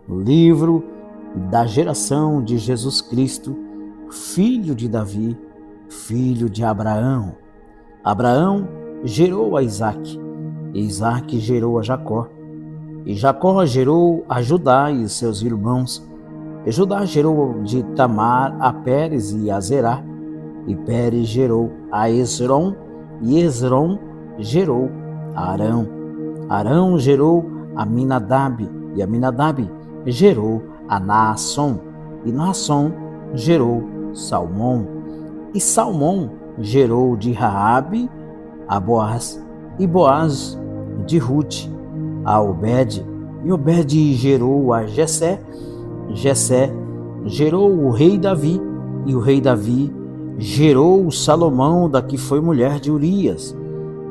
livro da geração de Jesus Cristo, filho de Davi, filho de Abraão. Abraão gerou a Isaque, e Isaque gerou a Jacó, e Jacó gerou a Judá e seus irmãos. E Judá gerou de Tamar a Pérez e a Zerá, e Pérez gerou a Esrom, e Esrom gerou a Arão. Arão gerou a Minadab, e a Minadab gerou a Naasson, e Naasson gerou Salmão. E Salmão gerou de Raabe a Boaz, e Boaz de Rute a Obed, e Obed gerou a Jessé. Jessé gerou o rei Davi, e o rei Davi gerou Salomão, da que foi mulher de Urias.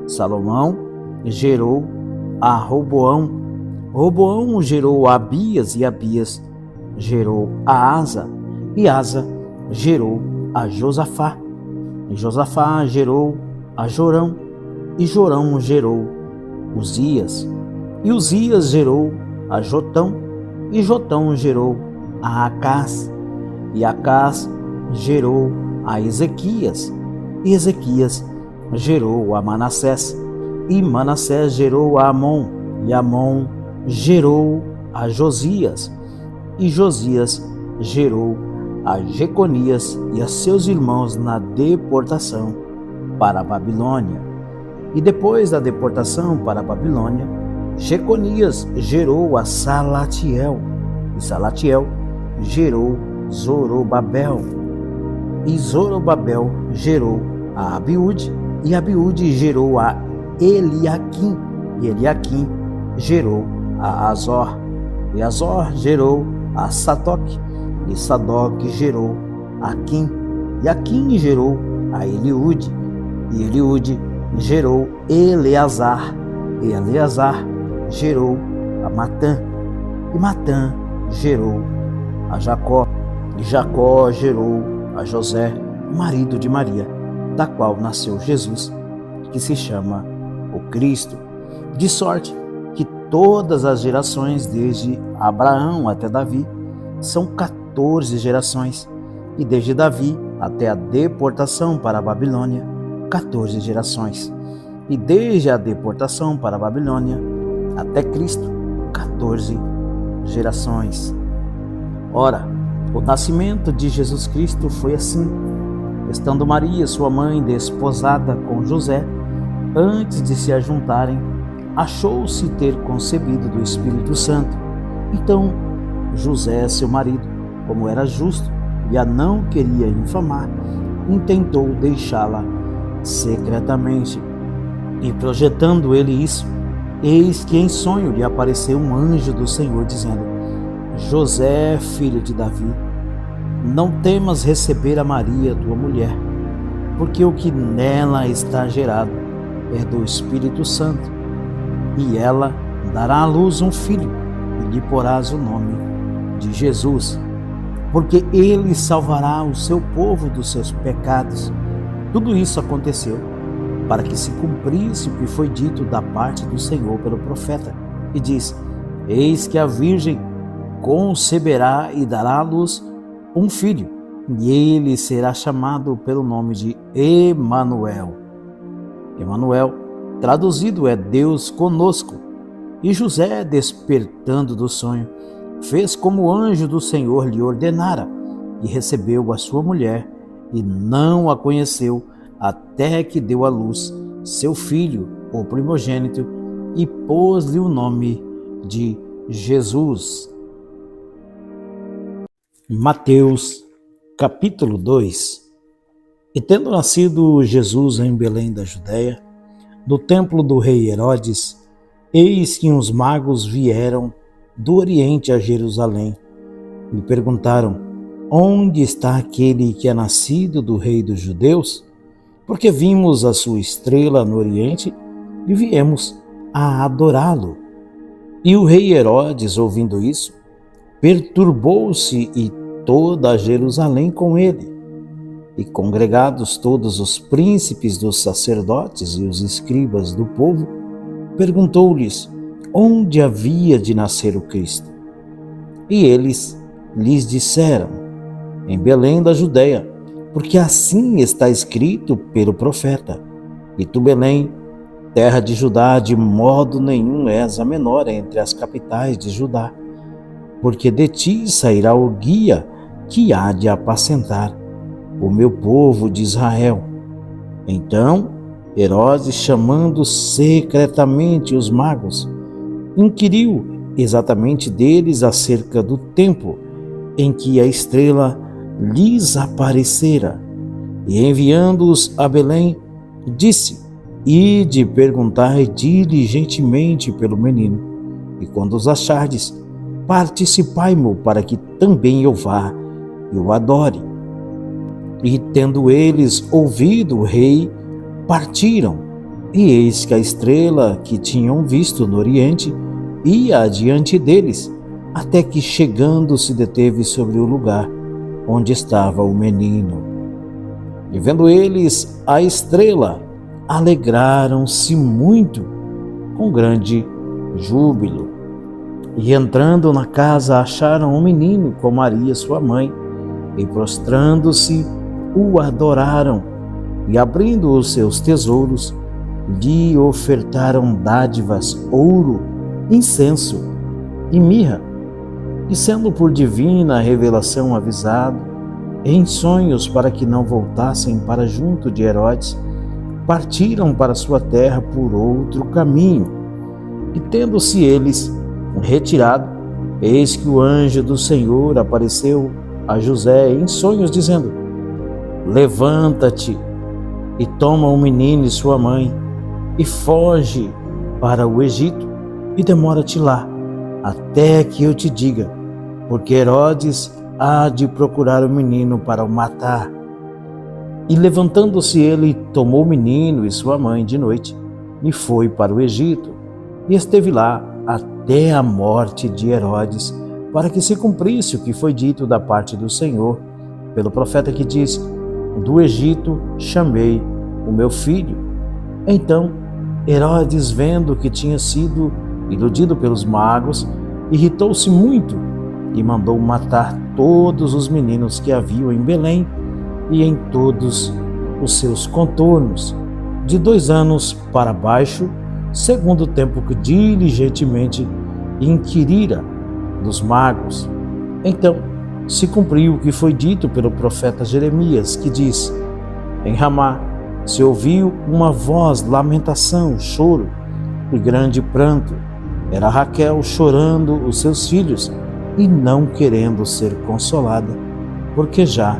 Salomão gerou a Roboão. Roboão gerou a Abias, e Abias gerou a Asa, e Asa gerou a Josafá. E Josafá gerou a Jorão, e Jorão gerou Uzias. E Uzias gerou a Jotão, e Jotão gerou a Acás. E Acás gerou a Ezequias, e Ezequias gerou a Manassés. E Manassés gerou a Amon, e Amon gerou a Josias. E Josias gerou a Jeconias e a seus irmãos na deportação para a Babilônia. E depois da deportação para a Babilônia, Jeconias gerou a Salatiel, e Salatiel gerou Zorobabel. E Zorobabel gerou a Abiúde, e Abiúde gerou a Eliaquim, e Eliaquim gerou a Azor. E Azor gerou a Sadoc, e Sadoc gerou a Aquim, e Aquim gerou a Eliúde, e Eliúde gerou Eleazar, e Eleazar gerou a Matã, e Matã gerou a Jacó, e Jacó gerou a José, marido de Maria, da qual nasceu Jesus, que se chama o Cristo. De sorte que todas as gerações, desde Abraão até Davi, são 14 gerações, e desde Davi até a deportação para a Babilônia, 14 gerações, e desde a deportação para a Babilônia até Cristo, 14 gerações. Ora, o nascimento de Jesus Cristo foi assim: estando Maria, sua mãe, desposada com José, antes de se ajuntarem, achou-se ter concebido do Espírito Santo. Então José, seu marido, como era justo e a não queria infamar, intentou deixá-la secretamente. E projetando ele isso, eis que em sonho lhe apareceu um anjo do Senhor, dizendo: José, filho de Davi, não temas receber a Maria, tua mulher, porque o que nela está gerado é do Espírito Santo, e ela dará à luz um filho, e lhe porás o nome de Jesus, porque ele salvará o seu povo dos seus pecados. Tudo isso aconteceu para que se cumprisse o que foi dito da parte do Senhor pelo profeta, e diz: eis que a virgem conceberá e dará à luz um filho, e ele será chamado pelo nome de Emanuel. Emanuel, traduzido, é Deus conosco. E José, despertando do sonho, fez como o anjo do Senhor lhe ordenara, e recebeu a sua mulher, e não a conheceu até que deu à luz seu filho, o primogênito, e pôs-lhe o nome de Jesus. Mateus, capítulo 2. E tendo nascido Jesus em Belém da Judéia, no templo do rei Herodes, eis que uns magos vieram do Oriente a Jerusalém, e perguntaram: onde está aquele que é nascido do rei dos judeus? Porque vimos a sua estrela no Oriente e viemos a adorá-lo. E o rei Herodes, ouvindo isso, perturbou-se, e toda a Jerusalém com ele. E congregados todos os príncipes dos sacerdotes e os escribas do povo, perguntou-lhes onde havia de nascer o Cristo. E eles lhes disseram: em Belém da Judeia, porque assim está escrito pelo profeta: e tu, Belém, terra de Judá, de modo nenhum és a menor entre as capitais de Judá, porque de ti sairá o guia que há de apacentar o meu povo de Israel. Então Herodes, chamando secretamente os magos, inquiriu exatamente deles acerca do tempo em que a estrela lhes aparecera, e enviando-os a Belém, disse: ide perguntai diligentemente pelo menino, e quando os achardes, participai-mo, para que também eu vá e o adore. E tendo eles ouvido o rei, partiram, e eis que a estrela que tinham visto no oriente ia adiante deles, até que chegando se deteve sobre o lugar onde estava o menino. E vendo eles a estrela, alegraram-se muito, com grande júbilo. E entrando na casa, acharam um menino com Maria sua mãe, e prostrando-se, o adoraram, e abrindo os seus tesouros, lhe ofertaram dádivas, ouro, incenso e mirra. E sendo por divina revelação avisado, em sonhos, para que não voltassem para junto de Herodes, partiram para sua terra por outro caminho. E tendo-se eles retirado, eis que o anjo do Senhor apareceu a José em sonhos, dizendo: levanta-te e toma o menino e sua mãe, e foge para o Egito, e demora-te lá, até que eu te diga, porque Herodes há de procurar o menino para o matar. E levantando-se ele, tomou o menino e sua mãe de noite, e foi para o Egito, e esteve lá até a morte de Herodes, para que se cumprisse o que foi dito da parte do Senhor, pelo profeta que disse: do Egito chamei o meu filho. Então Herodes, vendo que tinha sido iludido pelos magos, irritou-se muito e mandou matar todos os meninos que haviam em Belém e em todos os seus contornos, de 2 anos para baixo, segundo o tempo que diligentemente inquirira dos magos. Então se cumpriu o que foi dito pelo profeta Jeremias, que disse: em Ramá se ouviu uma voz, lamentação, choro e grande pranto. Era Raquel chorando os seus filhos e não querendo ser consolada, porque já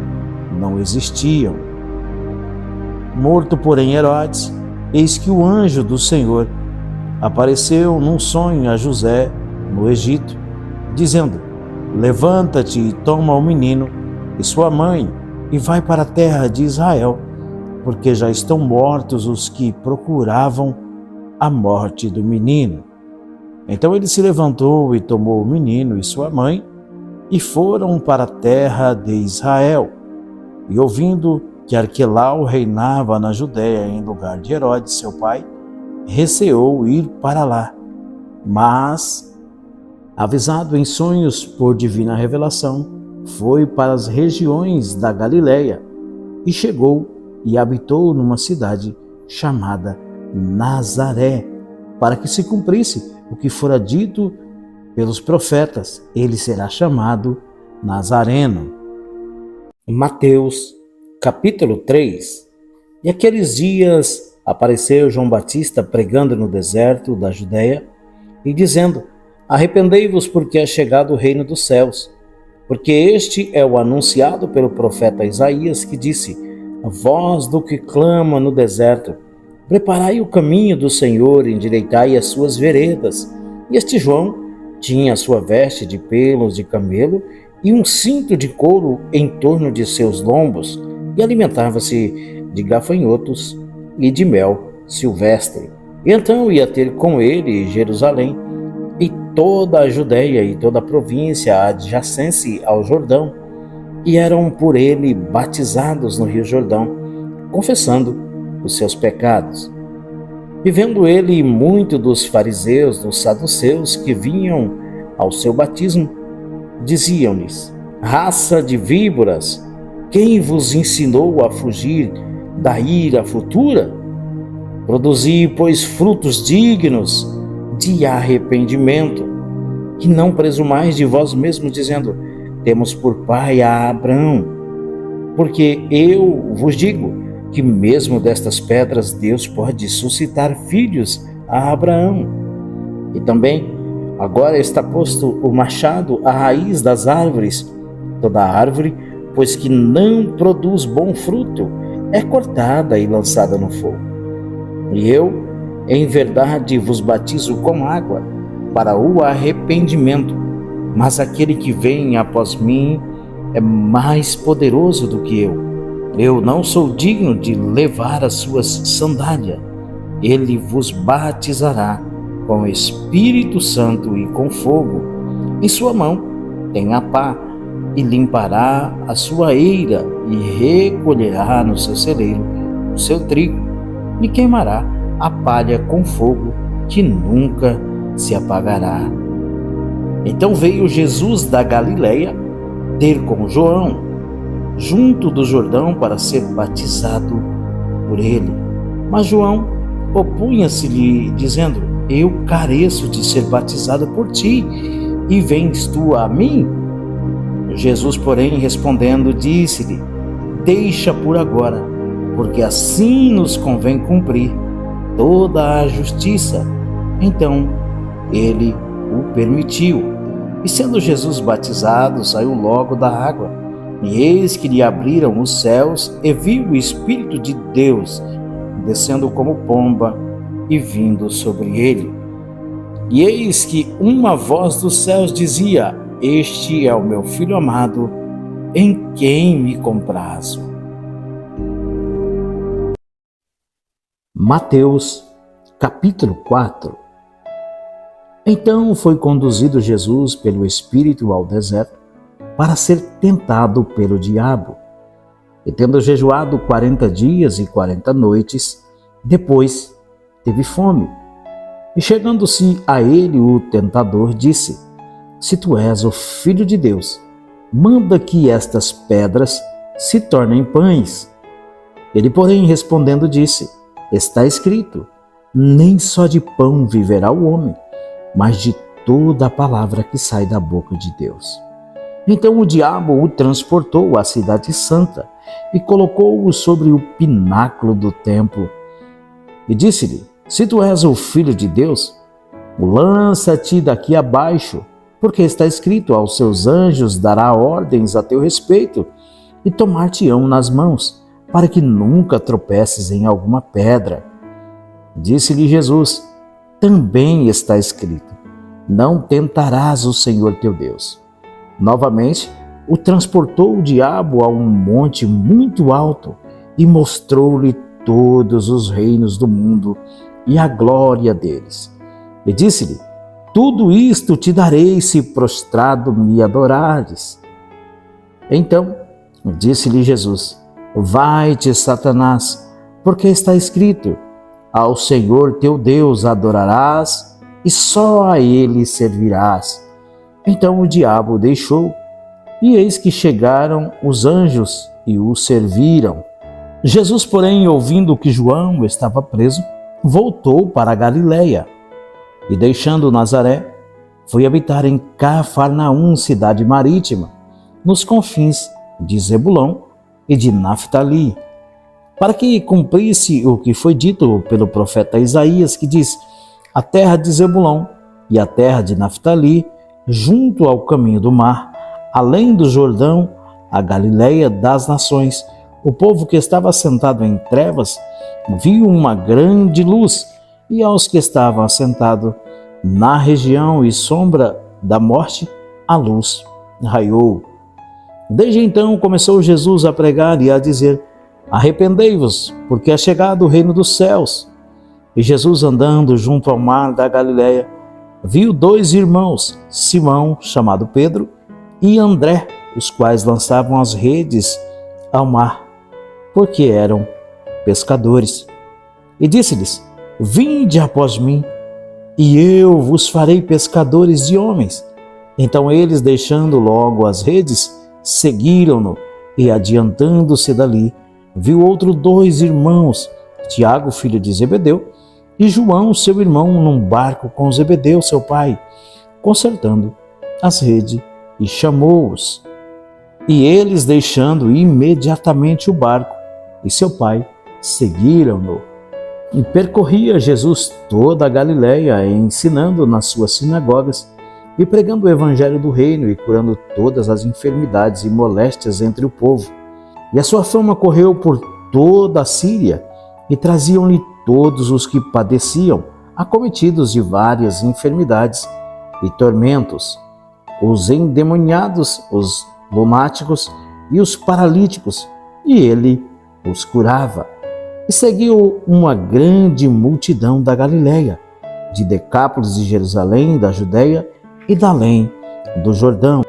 não existiam. Morto, porém, Herodes, eis que o anjo do Senhor apareceu num sonho a José no Egito, dizendo: levanta-te e toma o menino e sua mãe, e vai para a terra de Israel, porque já estão mortos os que procuravam a morte do menino. Então ele se levantou e tomou o menino e sua mãe, e foram para a terra de Israel. E ouvindo que Arquelau reinava na Judéia em lugar de Herodes, seu pai, receou ir para lá. Mas, avisado em sonhos por divina revelação, foi para as regiões da Galileia, e chegou e habitou numa cidade chamada Nazaré, para que se cumprisse o que fora dito pelos profetas: ele será chamado Nazareno. Mateus, capítulo 3. E aqueles dias apareceu João Batista pregando no deserto da Judéia e dizendo: arrependei-vos, porque é chegado o reino dos céus. Porque este é o anunciado pelo profeta Isaías, que disse: a voz do que clama no deserto, preparai o caminho do Senhor, endireitai as suas veredas. E este João tinha a sua veste de pelos de camelo e um cinto de couro em torno de seus lombos, e alimentava-se de gafanhotos e de mel silvestre. E então ia ter com ele Jerusalém, e toda a Judéia e toda a província adjacente ao Jordão, e eram por ele batizados no rio Jordão, confessando os seus pecados. E vendo ele muito dos fariseus, dos saduceus, que vinham ao seu batismo, diziam-lhes: raça de víboras, quem vos ensinou a fugir da ira futura? Produzi, pois, frutos dignos de arrependimento, que não presumais de vós mesmos, dizendo: temos por pai a Abraão. Porque eu vos digo que mesmo destas pedras Deus pode suscitar filhos a Abraão. E também agora está posto o machado à raiz das árvores. Toda árvore, pois que não produz bom fruto, é cortada e lançada no fogo. E eu, em verdade, vos batizo com água para o arrependimento, mas aquele que vem após mim é mais poderoso do que eu. Eu não sou digno de levar as suas sandálias. Ele vos batizará com o Espírito Santo e com fogo. Em sua mão tem a pá, e limpará a sua eira, e recolherá no seu celeiro o seu trigo, e queimará a palha com fogo, que nunca se apagará. Então veio Jesus da Galileia ter com João, junto do Jordão, para ser batizado por ele. Mas João opunha-se-lhe, dizendo: eu careço de ser batizado por ti, e vens tu a mim? Jesus, porém, respondendo, disse-lhe: deixa por agora, porque assim nos convém cumprir toda a justiça. Então ele o permitiu. E sendo Jesus batizado, saiu logo da água. E eis que lhe abriram os céus, e viu o Espírito de Deus descendo como pomba e vindo sobre ele. E eis que uma voz dos céus dizia: este é o meu Filho amado, em quem me comprazo. Mateus, capítulo 4. Então foi conduzido Jesus pelo Espírito ao deserto para ser tentado pelo diabo. E tendo jejuado 40 dias e 40 noites, depois teve fome. E chegando-se a ele o tentador disse: se tu és o Filho de Deus, manda que estas pedras se tornem pães. Ele, porém, respondendo, disse: está escrito, nem só de pão viverá o homem, mas de toda a palavra que sai da boca de Deus. Então o diabo o transportou à cidade santa e colocou-o sobre o pináculo do templo. E disse-lhe: se tu és o Filho de Deus, lança-te daqui abaixo, porque está escrito: aos seus anjos dará ordens a teu respeito, e tomar-te-ão nas mãos, para que nunca tropeces em alguma pedra. Disse-lhe Jesus: também está escrito: não tentarás o Senhor teu Deus. Novamente, o transportou o diabo a um monte muito alto e mostrou-lhe todos os reinos do mundo e a glória deles. E disse-lhe: tudo isto te darei se prostrado me adorares. Então disse-lhe Jesus: vai-te, Satanás, porque está escrito: ao Senhor teu Deus adorarás e só a ele servirás. Então o diabo o deixou, e eis que chegaram os anjos e o serviram. Jesus, porém, ouvindo que João estava preso, voltou para a Galileia, e deixando Nazaré, foi habitar em Cafarnaum, cidade marítima, nos confins de Zebulão e de Naftali, para que cumprisse o que foi dito pelo profeta Isaías, que diz: a terra de Zebulão e a terra de Naftali, junto ao caminho do mar, além do Jordão, a Galileia das nações. O povo que estava sentado em trevas viu uma grande luz, e aos que estavam assentados na região e sombra da morte, a luz raiou. Desde então começou Jesus a pregar e a dizer: arrependei-vos, porque é chegado o reino dos céus. E Jesus, andando junto ao mar da Galileia, viu dois irmãos, Simão, chamado Pedro, e André, os quais lançavam as redes ao mar, porque eram pescadores. E disse-lhes: vinde após mim, e eu vos farei pescadores de homens. Então eles, deixando logo as redes, seguiram-no, e adiantando-se dali, viu outros 2 irmãos, Tiago, filho de Zebedeu, e João, seu irmão, num barco com Zebedeu, seu pai, consertando as redes, e chamou-os. E eles, deixando imediatamente o barco e seu pai, seguiram-no. E percorria Jesus toda a Galiléia, ensinando nas suas sinagogas, e pregando o evangelho do reino, e curando todas as enfermidades e moléstias entre o povo. E a sua fama correu por toda a Síria, e traziam-lhe todos os que padeciam, acometidos de várias enfermidades e tormentos, os endemoniados, os lunáticos e os paralíticos, e ele os curava. E seguiu uma grande multidão da Galiléia, de Decápolis, de Jerusalém, da Judéia e da além do Jordão,